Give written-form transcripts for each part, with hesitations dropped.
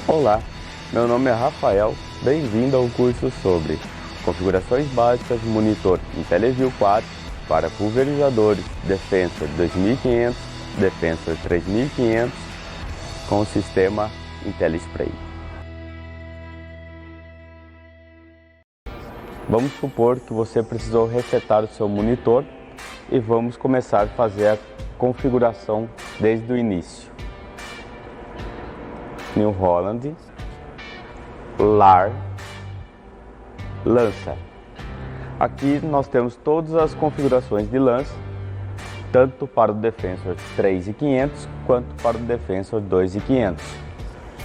Olá, meu nome é Rafael, bem-vindo ao curso sobre configurações básicas do monitor IntelliView 4 para pulverizadores Defensor 2500, Defensor 3500 com o sistema IntelliSpray. Vamos supor que você precisou resetar o seu monitor e vamos começar a fazer a configuração desde o início. New Holland, LAR, Lancer. Aqui nós temos todas as configurações de Lancer, tanto para o Defensor 3500 quanto para o Defensor 2500.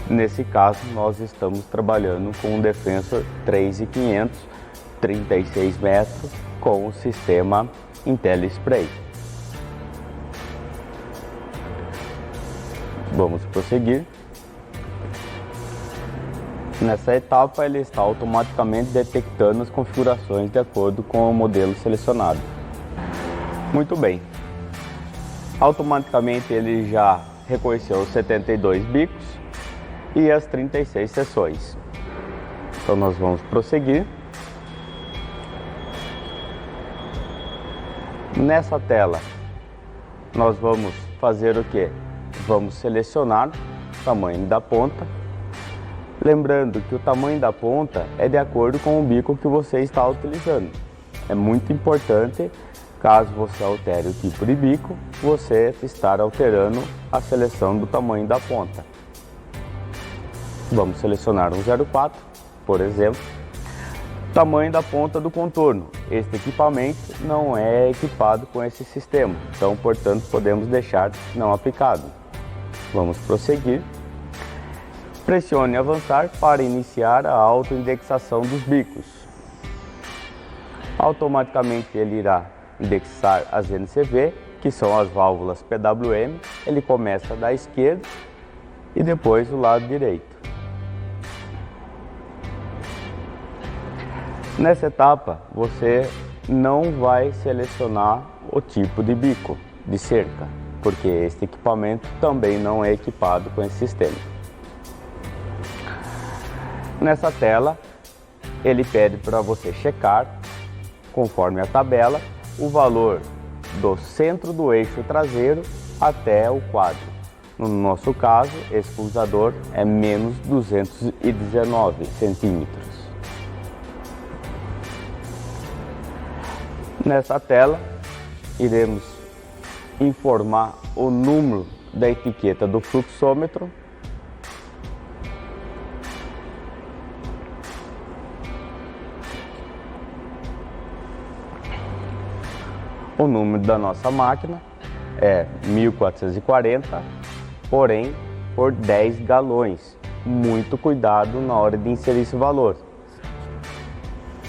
Nesse caso, nós estamos trabalhando com o Defensor 3500, 36 metros, com o sistema IntelliSpray. Vamos prosseguir. Nessa etapa, ele está automaticamente detectando as configurações de acordo com o modelo selecionado. Muito bem. Automaticamente ele já reconheceu os 72 bicos e as 36 seções. Então nós vamos prosseguir. Nessa tela, nós vamos fazer o que? Vamos selecionar o tamanho da ponta. Lembrando que o tamanho da ponta é de acordo com o bico que você está utilizando. É muito importante, caso você altere o tipo de bico, você estar alterando a seleção do tamanho da ponta. Vamos selecionar um 04, por exemplo. Tamanho da ponta do contorno. Este equipamento não é equipado com esse sistema, então, portanto, podemos deixar não aplicado. Vamos prosseguir. Pressione avançar para iniciar a autoindexação dos bicos. Automaticamente ele irá indexar as NCV, que são as válvulas PWM. Ele começa da esquerda e depois do lado direito. Nessa etapa, você não vai selecionar o tipo de bico de cerca, porque este equipamento também não é equipado com esse sistema. Nessa tela, ele pede para você checar, conforme a tabela, o valor do centro do eixo traseiro até o quadro. No nosso caso, esse pulsador é menos 219 centímetros. Nessa tela, iremos informar o número da etiqueta do fluxômetro, o número da nossa máquina é 1440, porém por 10 galões. Muito cuidado na hora de inserir esse valor.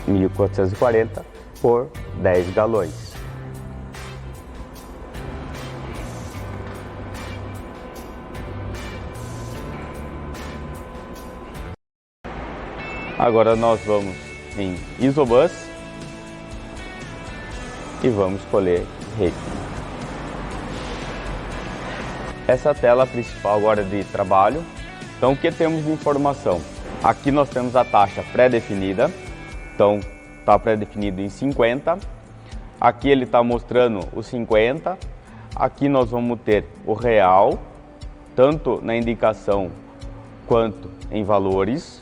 1440 por 10 galões. Agora nós vamos em Isobus e vamos escolher Rating. Essa tela principal agora de trabalho. Então, o que temos de informação? Aqui nós temos a taxa pré-definida. Então, está pré-definido em 50. Aqui ele está mostrando os 50. Aqui nós vamos ter o real, tanto na indicação quanto em valores.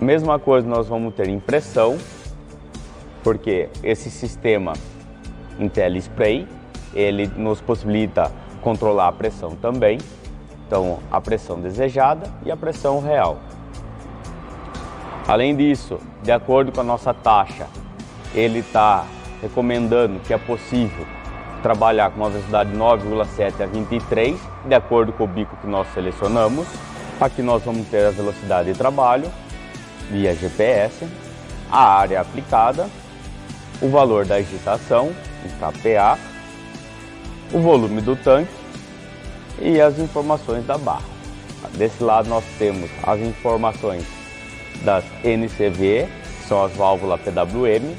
Mesma coisa nós vamos ter impressão, porque esse sistema IntelliSpray, ele nos possibilita controlar a pressão também. Então, a pressão desejada e a pressão real. Além disso, de acordo com a nossa taxa, ele está recomendando que é possível trabalhar com uma velocidade de 9,7 a 23, de acordo com o bico que nós selecionamos. Aqui nós vamos ter a velocidade de trabalho via GPS, a área aplicada, o valor da agitação, o kPa, o volume do tanque e as informações da barra. Desse lado nós temos as informações das NCV, que são as válvulas PWM.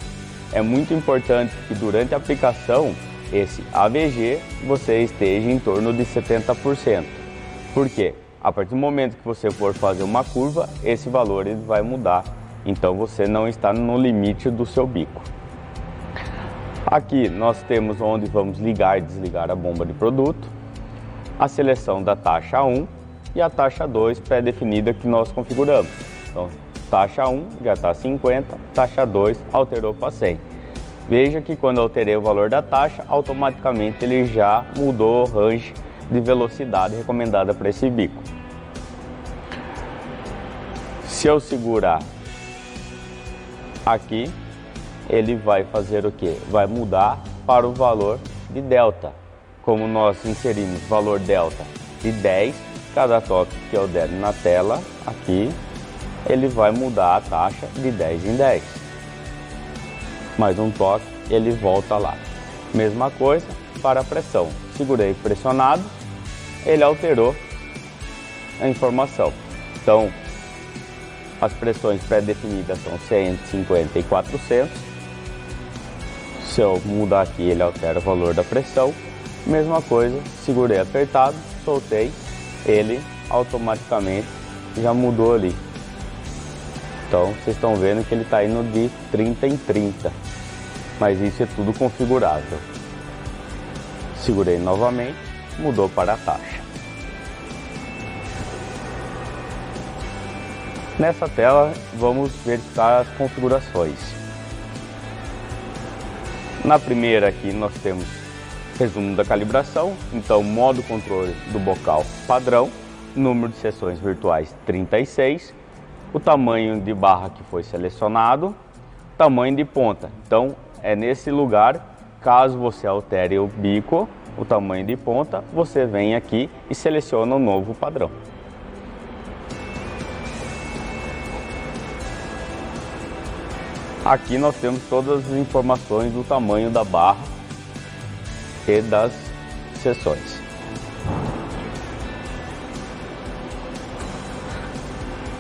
É muito importante que durante a aplicação, esse AVG, você esteja em torno de 70%. Por quê? A partir do momento que você for fazer uma curva, esse valor ele vai mudar. Então você não está no limite do seu bico. Aqui nós temos onde vamos ligar e desligar a bomba de produto, a seleção da taxa 1 e a taxa 2 pré-definida que nós configuramos. Então, taxa 1 já está 50, taxa 2 alterou para 100. Veja que quando eu alterei o valor da taxa, automaticamente ele já mudou o range de velocidade recomendada para esse bico. Se eu segurar aqui, ele vai fazer o que? Vai mudar para o valor de delta. Como nós inserimos valor delta de 10, cada toque que eu der na tela, aqui, ele vai mudar a taxa de 10 em 10. Mais um toque, ele volta lá. Mesma coisa para a pressão. Segurei pressionado, ele alterou a informação. Então, as pressões pré-definidas são 150 e 400. Se eu mudar aqui, ele altera o valor da pressão. Mesma coisa, segurei apertado, soltei, ele automaticamente já mudou ali. Então, vocês estão vendo que ele está indo de 30 em 30. Mas isso é tudo configurável. Segurei novamente, mudou para a taxa. Nessa tela, vamos verificar as configurações. Na primeira aqui, nós temos resumo da calibração. Então, modo controle do bocal padrão, número de sessões virtuais 36, o tamanho de barra que foi selecionado, tamanho de ponta. Então, é nesse lugar, caso você altere o bico, o tamanho de ponta, você vem aqui e seleciona o novo padrão. Aqui nós temos todas as informações do tamanho da barra e das seções.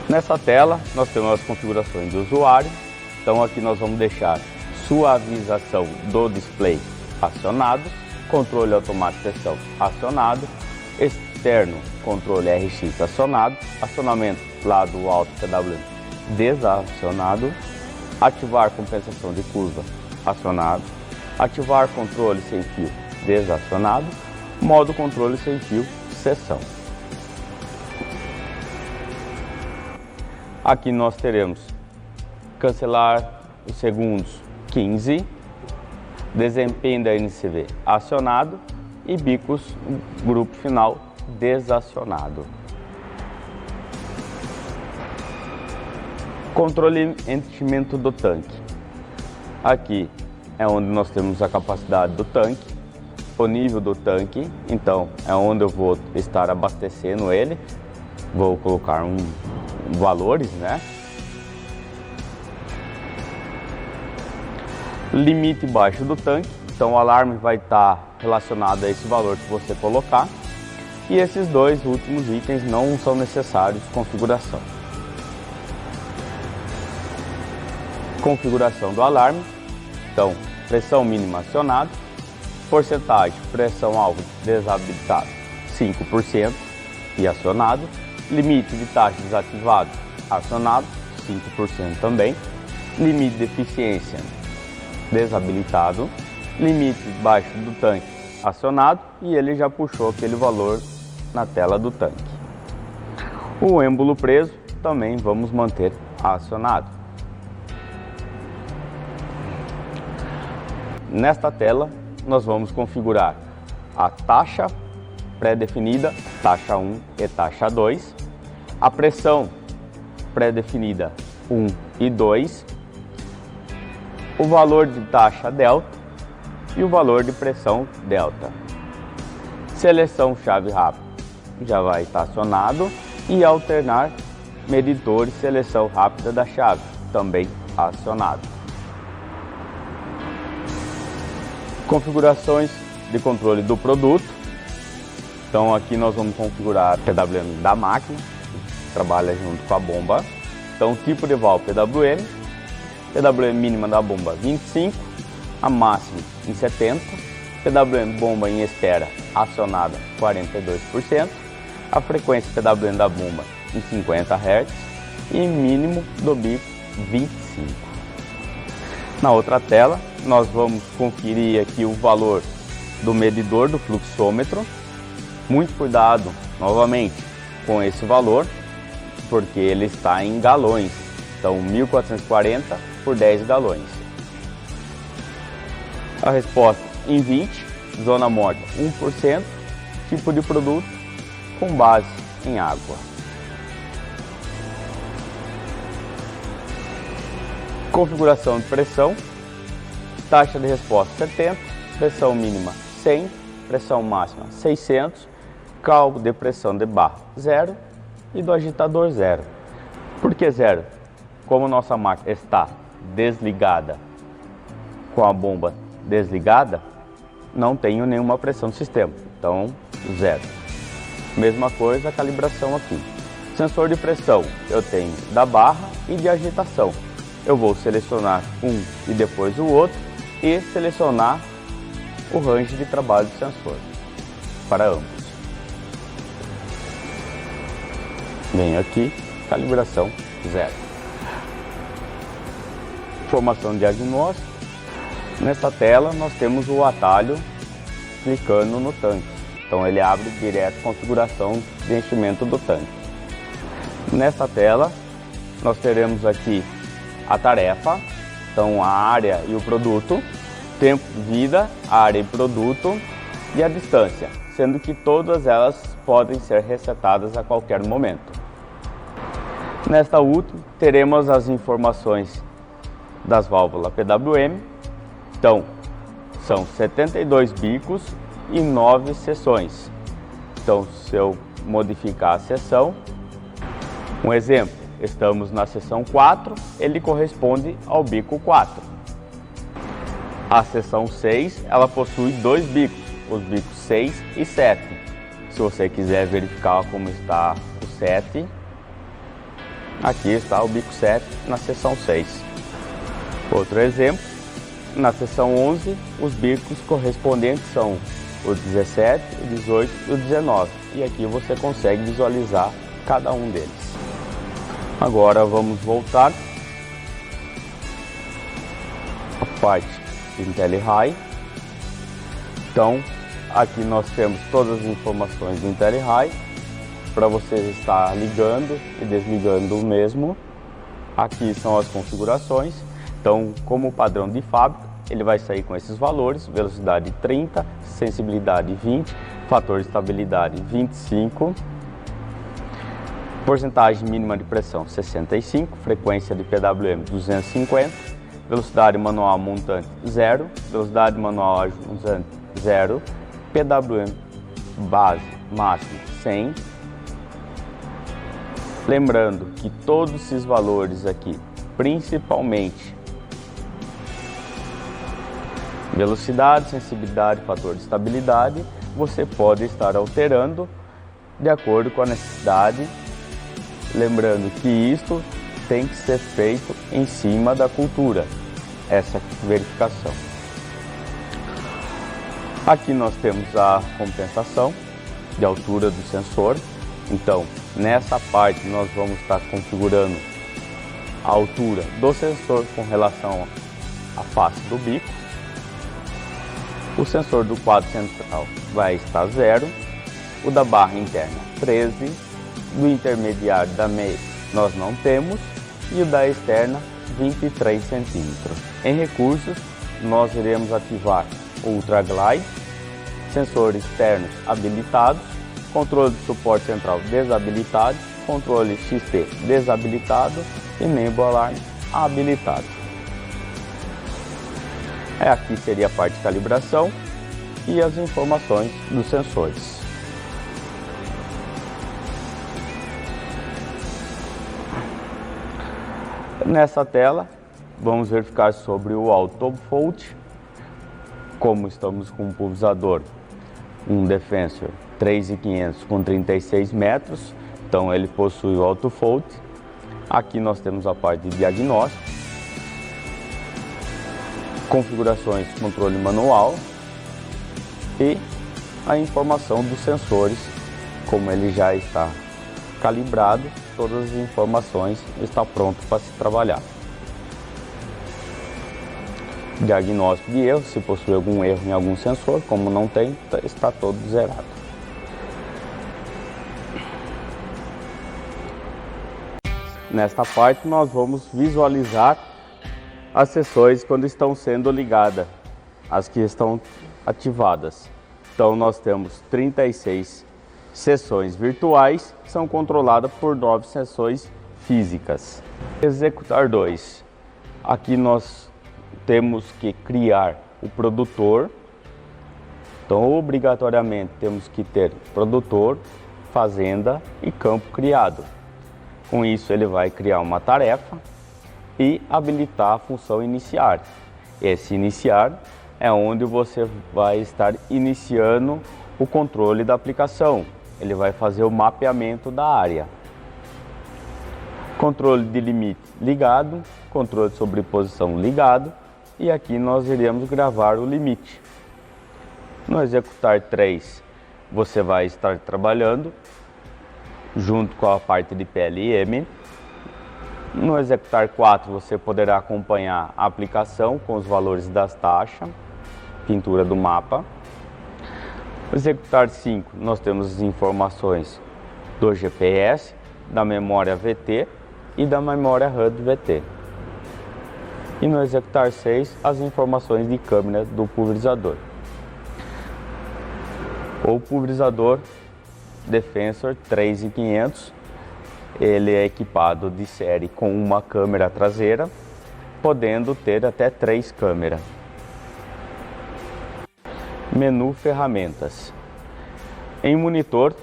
Nessa tela nós temos as configurações do usuário. Então aqui nós vamos deixar suavização do display acionado, controle automático de pressão acionado, externo controle RX acionado, acionamento lado alto PWM desacionado, ativar compensação de curva acionado, ativar controle sem fio desacionado, modo controle sem fio seção. Aqui nós teremos cancelar os segundos 15, desempenho da NCV acionado e bicos grupo final desacionado. Controle e enchimento do tanque. Aqui é onde nós temos a capacidade do tanque, o nível do tanque, então é onde eu vou estar abastecendo ele. Vou colocar valores, né? Limite baixo do tanque, então o alarme vai estar relacionado a esse valor que você colocar. E esses dois últimos itens não são necessários de configuração. Configuração do alarme, então pressão mínima acionado, porcentagem pressão alvo desabilitado 5% e acionado, limite de taxa desativado acionado 5% também, limite de eficiência desabilitado, limite baixo do tanque acionado e ele já puxou aquele valor na tela do tanque. O êmbolo preso também vamos manter acionado. Nesta tela nós vamos configurar a taxa pré-definida, taxa 1 e taxa 2, a pressão pré-definida 1 e 2, o valor de taxa delta e o valor de pressão delta. Seleção chave rápida já vai estar acionado e alternar medidor e seleção rápida da chave também acionado. Configurações de controle do produto. Então aqui nós vamos configurar o PWM da máquina, que trabalha junto com a bomba. Então tipo de válvula PWM mínima da bomba 25, a máxima em 70, PWM bomba em espera acionada 42%, a frequência PWM da bomba em 50 Hz e mínimo do bico 25. Na outra tela, nós vamos conferir aqui o valor do medidor do fluxômetro. Muito cuidado, novamente, com esse valor, porque ele está em galões. Então, 1440 por 10 galões. A resposta em 20, zona morta 1%, tipo de produto com base em água. Configuração de pressão, taxa de resposta 70, pressão mínima 100, pressão máxima 600, cálculo de pressão de barra 0 e do agitador 0. Por que 0? Como nossa máquina está desligada, com a bomba desligada, não tenho nenhuma pressão no sistema, então 0. Mesma coisa a calibração aqui. Sensor de pressão eu tenho da barra e de agitação. Eu vou selecionar um e depois o outro e selecionar o range de trabalho do sensor para ambos. Venho aqui, calibração 0. Informação de diagnóstico. Nessa tela nós temos o atalho clicando no tanque. Então ele abre direto a configuração de enchimento do tanque. Nessa tela nós teremos aqui a tarefa, então a área e o produto, tempo de vida, área e produto e a distância, sendo que todas elas podem ser resetadas a qualquer momento. Nesta última teremos as informações das válvulas PWM, então são 72 bicos e 9 seções. Então se eu modificar a seção, um exemplo, estamos na seção 4, ele corresponde ao bico 4. A seção 6, ela possui 2 bicos, os bicos 6 e 7. Se você quiser verificar como está o 7, aqui está o bico 7 na seção 6. Outro exemplo, na seção 11, os bicos correspondentes são o 17, o 18 e o 19. E aqui você consegue visualizar cada um deles. Agora vamos voltar à parte de IntelliHigh. Então, aqui nós temos todas as informações do IntelliHigh para você estar ligando e desligando o mesmo. Aqui são as configurações. Então, como padrão de fábrica, ele vai sair com esses valores: velocidade 30, sensibilidade 20, fator de estabilidade 25. Porcentagem mínima de pressão 65, frequência de PWM 250, velocidade manual montante 0, velocidade manual ajustante 0, PWM base máximo 100. Lembrando que todos esses valores aqui, principalmente velocidade, sensibilidade, fator de estabilidade, você pode estar alterando de acordo com a necessidade. Lembrando que isto tem que ser feito em cima da cultura, essa verificação. Aqui nós temos a compensação de altura do sensor. Então, nessa parte nós vamos estar configurando a altura do sensor com relação à face do bico. O sensor do quadro central vai estar 0, o da barra interna 13, do intermediário da meia nós não temos e o da externa 23 centímetros. Em recursos, nós iremos ativar o Ultra Glide, sensores externos habilitados, controle de suporte central desabilitado, controle XT desabilitado e membro alarme habilitado. Aqui seria a parte de calibração e as informações dos sensores. Nessa tela, vamos verificar sobre o Auto Fault. Como estamos com um pulverizador, um Defensor 3500 com 36 metros, então ele possui o Auto Fault. Aqui nós temos a parte de diagnóstico, configurações de controle manual e a informação dos sensores Como ele já está calibrado, todas as informações estão prontas para se trabalhar. Diagnóstico de erro, se possui algum erro em algum sensor, como não tem, está todo zerado. Nesta parte nós vamos visualizar as sessões quando estão sendo ligadas, as que estão ativadas. Então nós temos 36 sessões virtuais, que são controladas por 9 sessões físicas. Executar 2. Aqui nós temos que criar o produtor. Então obrigatoriamente temos que ter produtor, fazenda e campo criado. Com isso ele vai criar uma tarefa e habilitar a função iniciar. Esse iniciar é onde você vai estar iniciando o controle da aplicação. Ele vai fazer o mapeamento da área. Controle de limite ligado, controle de sobreposição ligado, e aqui nós iremos gravar o limite. No executar 3, você vai estar trabalhando junto com a parte de PLM. No executar 4, você poderá acompanhar a aplicação com os valores das taxas, pintura do mapa. No executar 5, nós temos as informações do GPS, da memória VT e da memória HUD VT. E no executar 6, as informações de câmera do pulverizador. O pulverizador Defensor 3500, ele é equipado de série com uma câmera traseira, podendo ter até 3 câmeras. Menu ferramentas. Em monitor,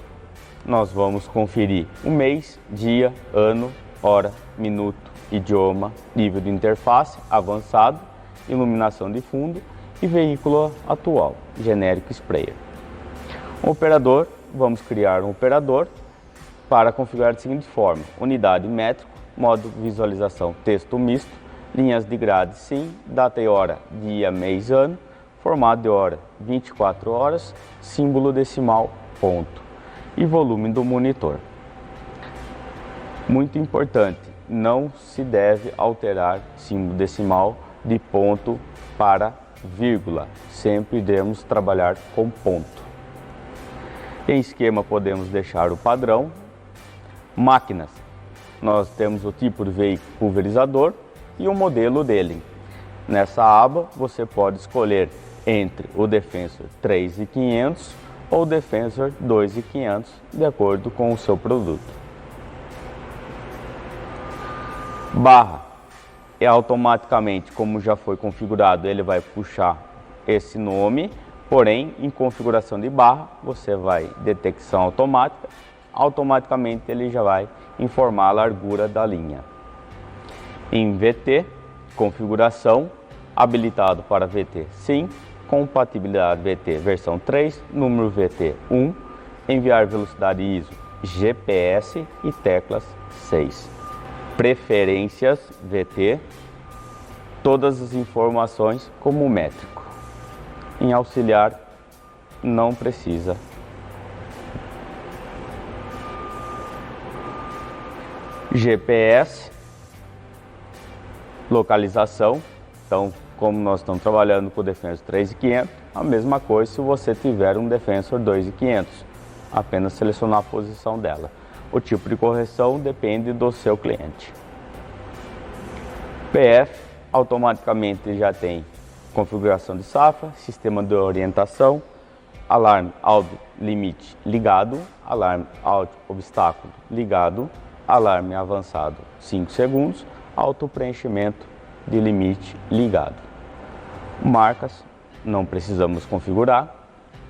nós vamos conferir o mês, dia, ano, hora, minuto, idioma, nível de interface, avançado, iluminação de fundo e veículo atual, genérico sprayer. Operador, vamos criar um operador para configurar da seguinte forma: unidade métrico, modo visualização texto misto, linhas de grade sim, data e hora, dia, mês, ano, formato de hora 24 horas, símbolo decimal, ponto, e volume do monitor. Muito importante, não se deve alterar símbolo decimal de ponto para vírgula, sempre iremos trabalhar com ponto. Em esquema podemos deixar o padrão. Máquinas, nós temos o tipo de veículo pulverizador e o modelo dele. Nessa aba você pode escolher entre o Defensor 3500 ou o Defensor 2500, de acordo com o seu produto. Barra, é automaticamente, como já foi configurado, ele vai puxar esse nome. Porém, em configuração de barra, você vai detecção automática, automaticamente ele já vai informar a largura da linha. Em VT, configuração, habilitado para VT sim, compatibilidade VT versão 3, número VT 1, enviar velocidade ISO, GPS e teclas 6. Preferências VT, todas as informações como métrico. Em auxiliar, não precisa. GPS, localização. Então, como nós estamos trabalhando com o Defensor 3500, a mesma coisa se você tiver um Defensor 2500. Apenas selecionar a posição dela. O tipo de correção depende do seu cliente. PF, automaticamente já tem configuração de safra, sistema de orientação, alarme áudio limite ligado, alarme áudio obstáculo ligado, alarme avançado 5 segundos, auto preenchimento de limite ligado. Marcas, não precisamos configurar,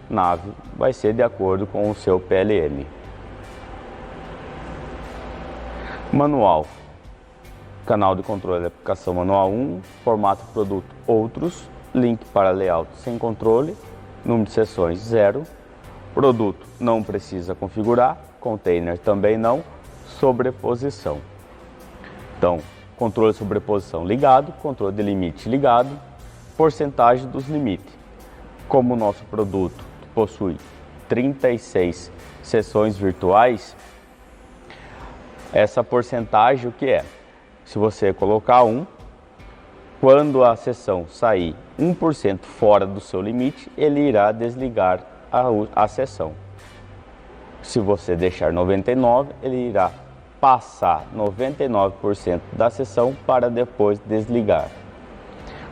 nave vai ser de acordo com o seu PLM. Manual, canal de controle da aplicação manual 1, formato produto outros, link para layout sem controle, número de sessões 0, produto não precisa configurar, container também não, sobreposição. Então, controle de sobreposição ligado, controle de limite ligado, porcentagem dos limites. Como o nosso produto possui 36 sessões virtuais, essa porcentagem o que é? Se você colocar 1, quando a sessão sair 1% fora do seu limite, ele irá desligar a sessão. Se você deixar 99, ele irá passar 99% da sessão para depois desligar.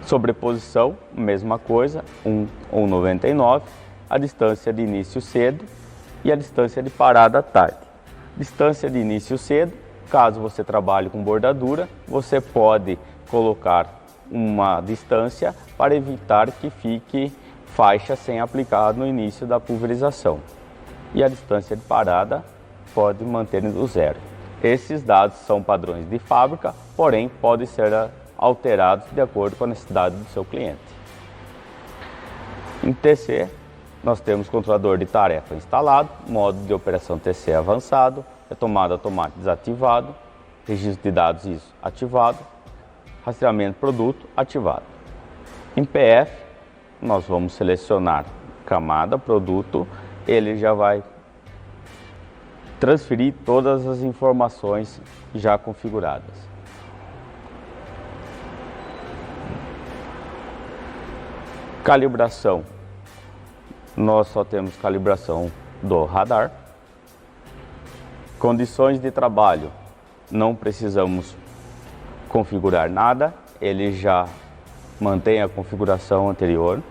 Sobreposição, mesma coisa, 1 ou 99, a distância de início cedo e a distância de parada tarde. Distância de início cedo, caso você trabalhe com bordadura, você pode colocar uma distância para evitar que fique faixa sem aplicar no início da pulverização. E a distância de parada pode manter no zero. Esses dados são padrões de fábrica, porém podem ser alterados de acordo com a necessidade do seu cliente. Em TC, nós temos controlador de tarefa instalado, modo de operação TC avançado, retomada automática desativado, registro de dados ISO ativado, rastreamento produto ativado. Em PF, nós vamos selecionar camada, produto, ele já vai transferir todas as informações já configuradas. Calibração, nós só temos calibração do radar. Condições de trabalho, não precisamos configurar nada, ele já mantém a configuração anterior.